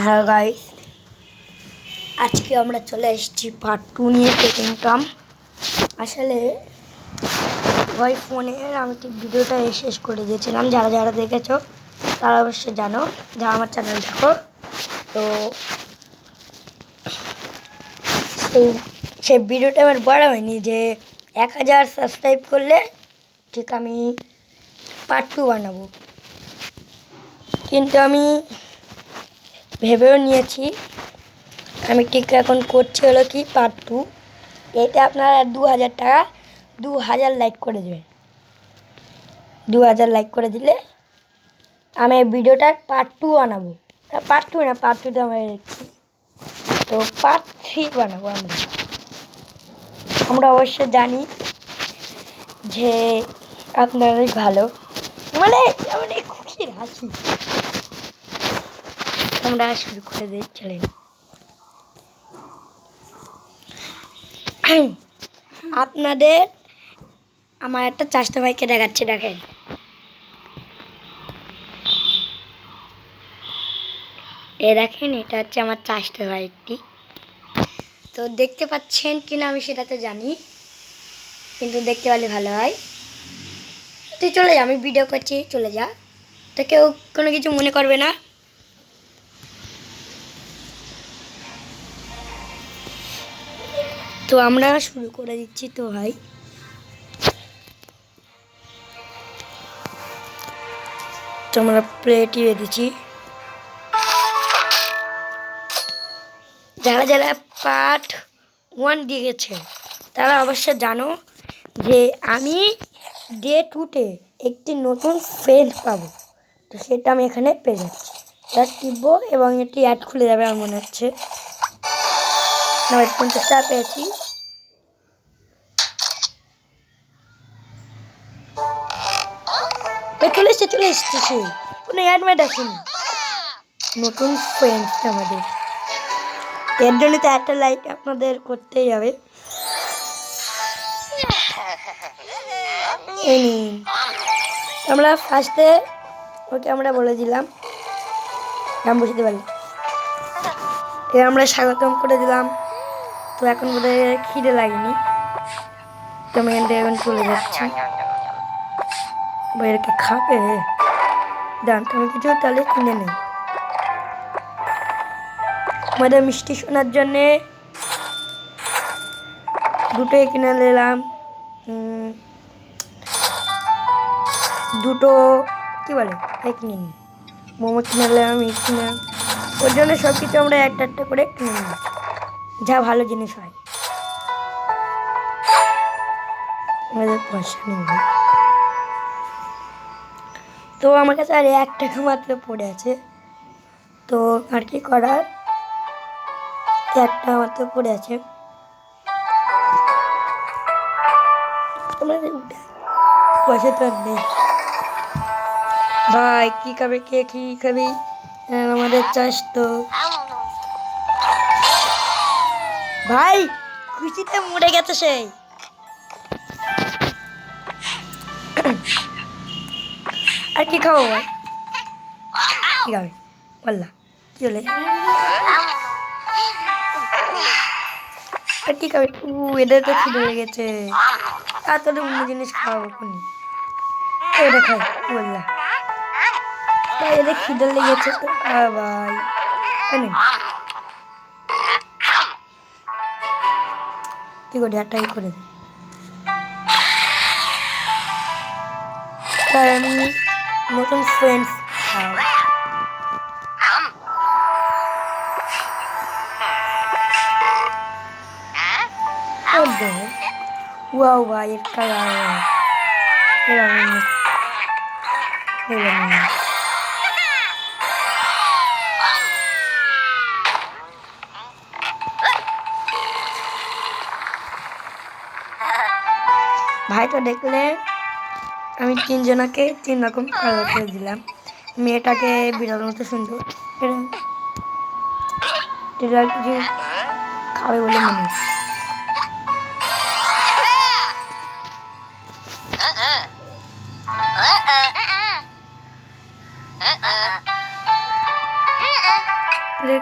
Hello guys, আজকে আমরা চলে এসেছি পার্ট 2 নিয়ে টেকিং টম। আসলে ওই ফোনের আমি ঠিক ভিডিওটা শেষ করে দিয়েছিলাম। যারা যারা দেখেছো তারা অবশ্যই জানো, যারা আমার চ্যানেল দেখো। তো সেই ভিডিওটা আমার বড় হয়নি যে 1000 সাবস্ক্রাইব করলে ঠিক আমি পার্ট 2 বানাবো, কিন্তু আমি ভেবেও নিয়েছি আমি ঠিক এখন করছি হলো কি পার্ট 2। এটা আপনারা 2000 টাকা 2000 লাইক করে দেবেন। 2000 লাইক করে দিলে আমি ভিডিওটার পার্ট 2 বানাবো। পার্ট 2 না, পার্ট 2 তো আমরা দেখছি, তো পার্ট 3 বানাবো। আমরা অবশ্যই জানি যে আপনারাই ভালো, মানে অনেক খুশির হাসি। আমরা শুরু করে দিই, চলেন। আপনাদের আমার একটা চাচা ভাইকে দেখাচ্ছে, দেখেন। দেখেন, এটা হচ্ছে আমার চাচা ভাইটি। তো দেখতে পাচ্ছেন কিনা আমি সেটা তো জানি, কিন্তু দেখতে পারলে ভালো হয়। তুই চলে যা, আমি ভিডিও করছি, চলে যা, তো কেউ কোনো কিছু মনে করবে না। তো আমরা শুরু করে দিচ্ছি। তো ভাই তো আমরা প্লেটই দিচ্ছি। যারা যারা পার্ট 1 দিয়েছে তারা অবশ্যই জানো যে আমি ডে 2-তে একটি নতুন ফ্রেন্ড পাবো। তো সেটা আমি এখানে পেয়ে যাচ্ছি। এটা টিপবো এবং এটি অ্যাড খুলে যাবে আমার মনে হচ্ছে। 50 টাকা পেয়েছি। চলে এসছে সে, কোনো অ্যাডমেট আসেনি। নতুন ফ্রেন্ড আমাদের, এর জন্য তো একটা লাইক আপনাদের করতেই হবে। আমরা ফার্স্টে ওকে আমরা বলে দিলাম, নাম বুঝতে পারলি, আমরা স্বাগতম করে দিলাম। তো এখন বোধহয় খিদে লাগেনি, তো আমি এখন চলে যাচ্ছি। বাইরেকে খাবে দাম, তুমি কিছু তাহলে কিনে নেই। আমাদের মিষ্টি শোনার জন্যে দুটোই কিনে নিলাম। দুটো কি বলে কিনে নিই। মোমো কিনে নিলাম, কিনে, ওর জন্য সব কিছু আমরা একটা একটা করে কিনে নিই, যা ভালো জিনিস হয়। আমাদের পয়সা নেই, তো আমার কাছে আর 1 টাকা মাত্র পড়ে আছে। তো আর কি করার, 1 টাকা মাত্র পড়ে আছে। পয়সা তো আর নেই ভাই, কি খাবে, কে কি খাবি, আমাদের চাষ তো ভাই খুশিতে মরে গেছে সেই। আর কি খাবো ভাই, কি খাবে বললা, কি হলে আর কি খাবে? এদের তো খিদে লেগেছে, আর তোদের অন্য জিনিস খাওয়াবো কোনি, এটা খাই বললা ভাই, এদের খিদে লেগেছে তো ভাই। কি করি, একটাই করে দিই, তাই আমি নতুন ফ্রেন্ডস ওয়াও ভাই, একটা ভাই। তো দেখলে আমি 3 জনাকে 3 রকম কালার করে দিলাম। মেয়েটাকে বিড়াল মতো সুন্দর, এটা কিছু খাবে বলে মনে হচ্ছে।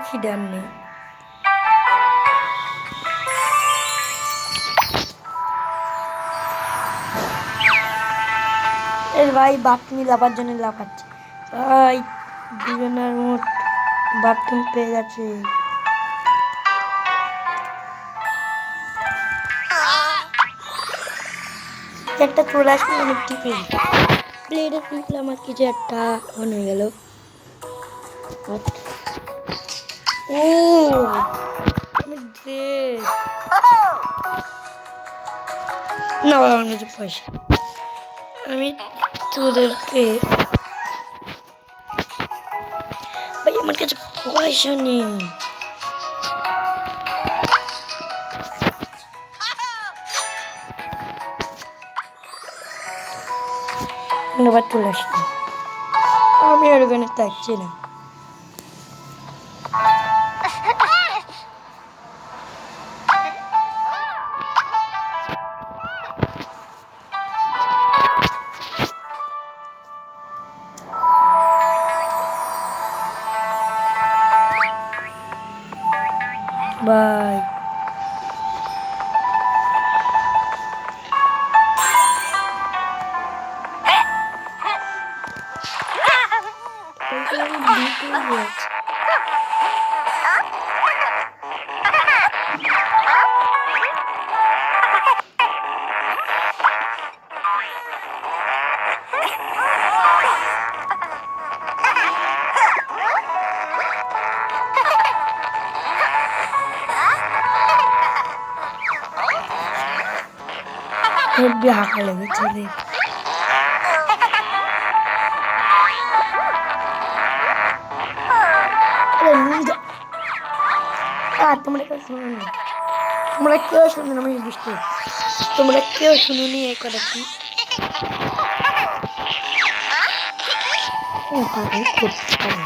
খিদে আর নেই। এর ভাই বাথরুমে লাফার জন্য লাফাচ্ছে ভাই, দুজনের মোট বাথরুম পেয়ে গেছে। একটা চলে আসলে অনেক টিপে প্লেটে তুললে আমার কিছু একটা অন হয়ে গেল। ও না আমার কাছে পয়সা, আমি তোদেরকে ভাই আমার কাছে পয়সা নেই। আবার চলে আসলাম, আমি আর ওখানে থাকছি না। বাই। হেব্বি হাঁকা লেগেছে রে। তোমরা কেউ শুনুনি, তোমরা কেউ শুনুন, আমি বুঝতে তোমরা কেউ শুনুনি এই কথাটি। করতে পারি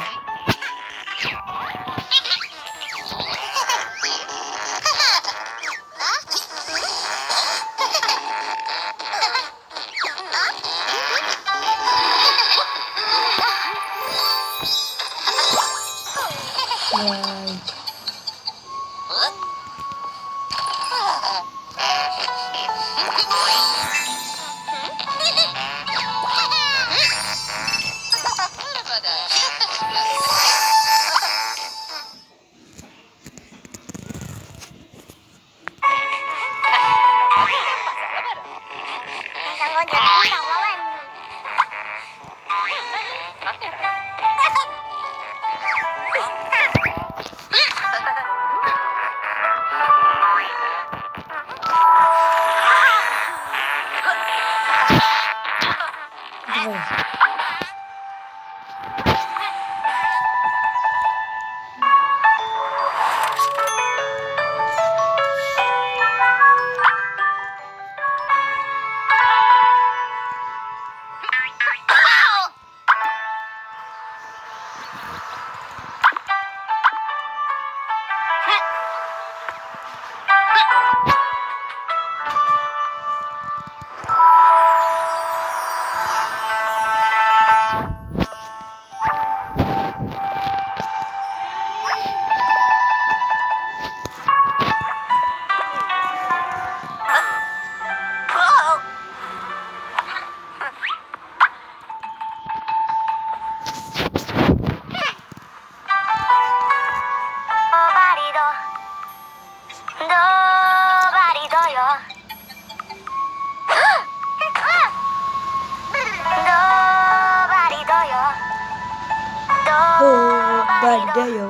Dayo,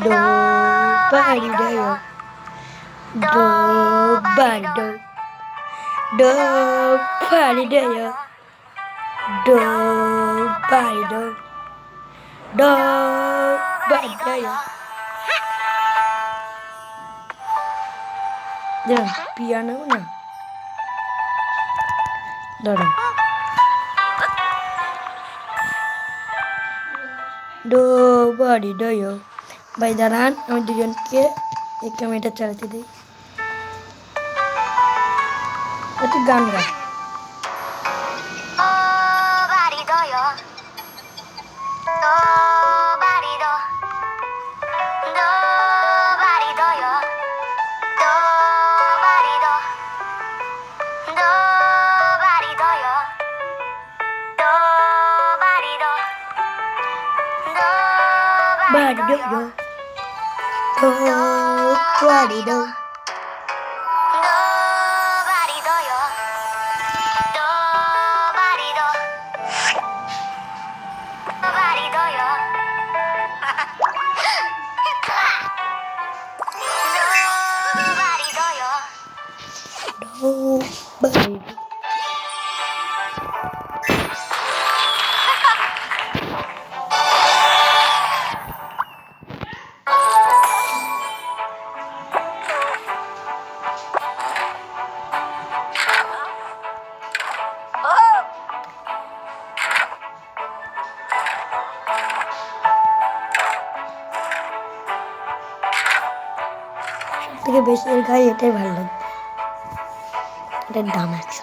nobody dayo, nobody do, nobody dayo, nobody do, nobody dayo. Jangan piano na, dorong. Nobody dayo. ভাই দাঁড়ান, আমি দুজনকে এই ক্যামেরাটা চালাতে দিই। একটু গান গা। Body do yo. Body do. Body do. থেকে বেশি এর গায়ে এটাই ভালো লাগবে, এটার দাম আছে।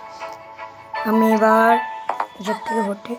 আমি এবার এসব থেকে ভোটে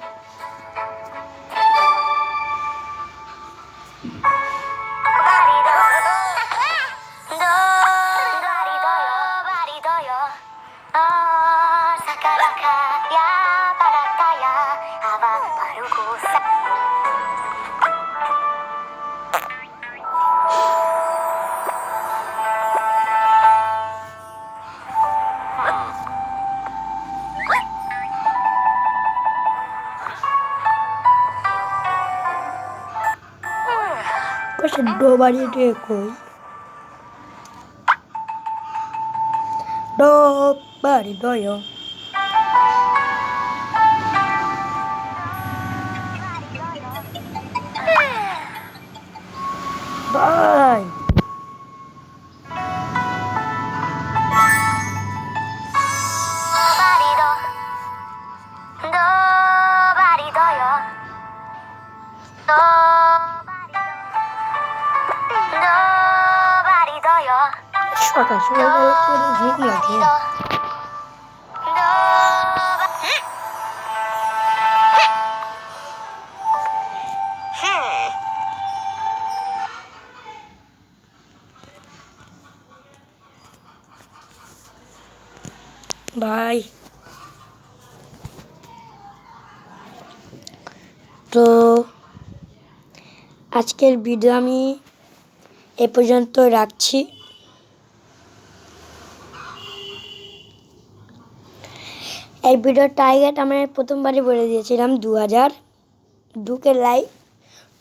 Cosa do varie de koi do bari do yo bye সকাল সকালবেলা করে ঘুম লাগে। বাই। তো আজকের ভিডিও আমি এ পর্যন্ত রাখছি। এই ভিডিওর টার্গেট আমরা প্রথমবারই বলে দিয়েছিলাম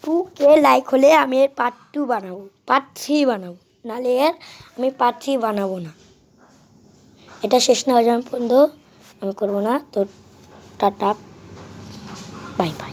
2K লাইক হলে আমি এর পার্ট 2 বানাবো, পার্ট 3 বানাবো, নাহলে এর আমি পার্ট 3 বানাবো না। এটা শেষ না হওয়া পর্যন্ত আমি করবো না। তো টাটা, বাই বাই।